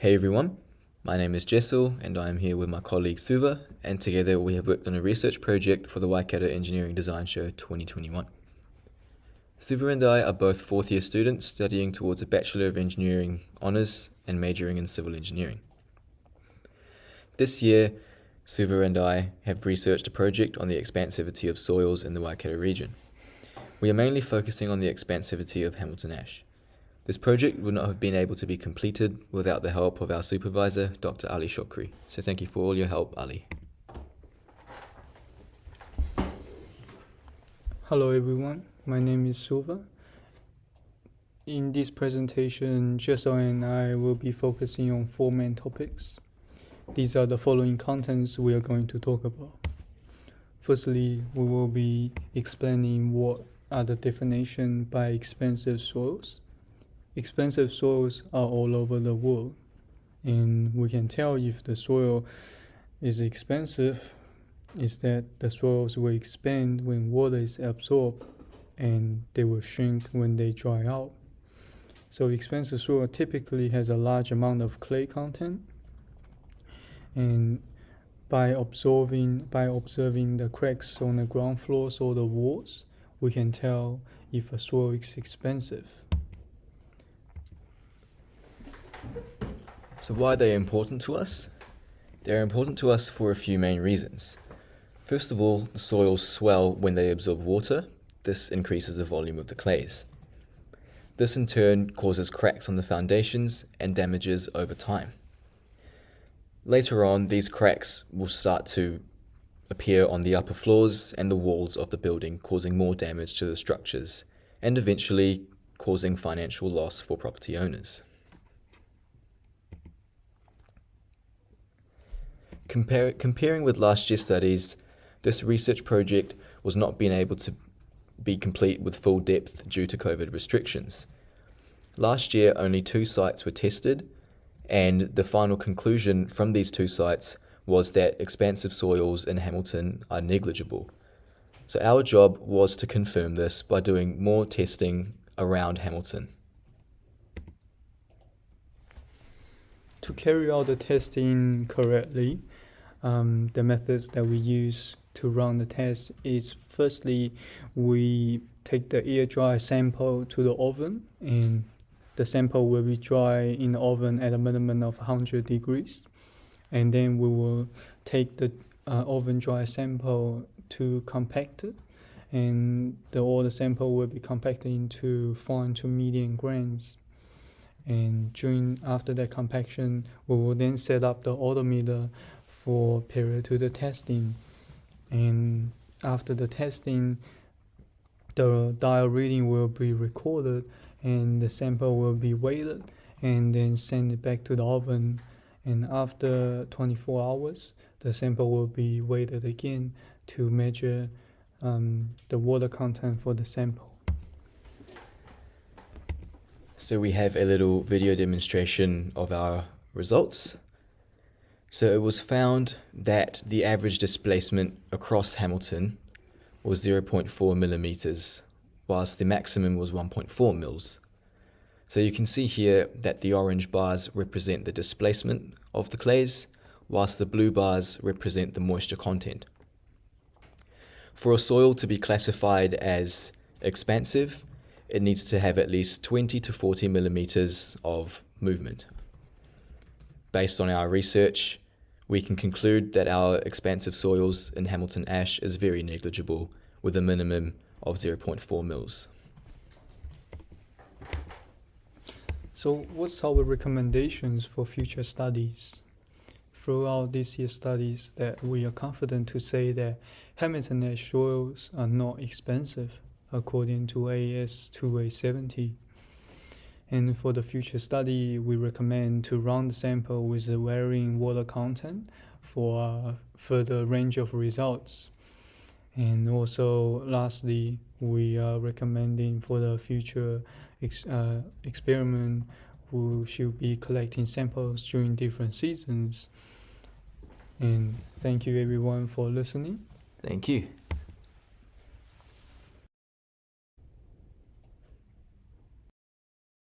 Hey everyone, my name is Jessel and I am here with my colleague Suva, and together we have worked on a research project for the Waikato Engineering Design Show 2021. Suva and I are both fourth year students studying towards a Bachelor of Engineering honours and majoring in civil engineering. This year, Suva and I have researched a project on the expansivity of soils in the Waikato region. We are mainly focusing on the expansivity of Hamilton ash. This project would not have been able to be completed without the help of our supervisor, Dr. Ali Shokri. So thank you for all your help, Ali. Hello everyone, my name is Suva. In this presentation, Jessel and I will be focusing on four main topics. These are the following contents we are going to talk about. Firstly, we will be explaining what are the definition by expansive soils. Expansive soils are all over the world, and we can tell if the soil is expansive is that the soils will expand when water is absorbed and they will shrink when they dry out. So expansive soil typically has a large amount of clay content, and by observing the cracks on the ground floors or the walls, we can tell if a soil is expansive. So why are they important to us? They're important to us for a few main reasons. First of all, the soils swell when they absorb water. This increases the volume of the clays. This in turn causes cracks on the foundations and damages over time. Later on, these cracks will start to appear on the upper floors and the walls of the building, causing more damage to the structures and eventually causing financial loss for property owners. Comparing with last year's studies, this research project was not being able to be complete with full depth due to COVID restrictions. Last year, only 2 sites were tested, and the final conclusion from these 2 sites was that expansive soils in Hamilton are negligible. So our job was to confirm this by doing more testing around Hamilton. To carry out the testing correctly, the methods that we use to run the test is firstly, we take the air dry sample to the oven, and the sample will be dry in the oven at a minimum of 100 degrees. And then we will take the oven dry sample to compact it, and all the sample will be compacted into fine to medium grains. And after that compaction, we will then set up the odometer for period to the testing. And after the testing, the dial reading will be recorded and the sample will be weighted and then send it back to the oven. And after 24 hours, the sample will be weighted again to measure the water content for the sample. So we have a little video demonstration of our results. So it was found that the average displacement across Hamilton was 0.4 millimeters, whilst the maximum was 1.4 mils. So you can see here that the orange bars represent the displacement of the clays, whilst the blue bars represent the moisture content. For a soil to be classified as expansive, it needs to have at least 20 to 40 millimeters of movement. Based on our research, we can conclude that our expansive soils in Hamilton ash is very negligible, with a minimum of 0.4 mils. So what's our recommendations for future studies? Throughout this year's studies, that we are confident to say that Hamilton ash soils are not expansive according to AS 2A70. And for the future study, we recommend to run the sample with a varying water content for a further range of results. And also, lastly, we are recommending for the future experiment, we should be collecting samples during different seasons. And thank you everyone for listening. Thank you.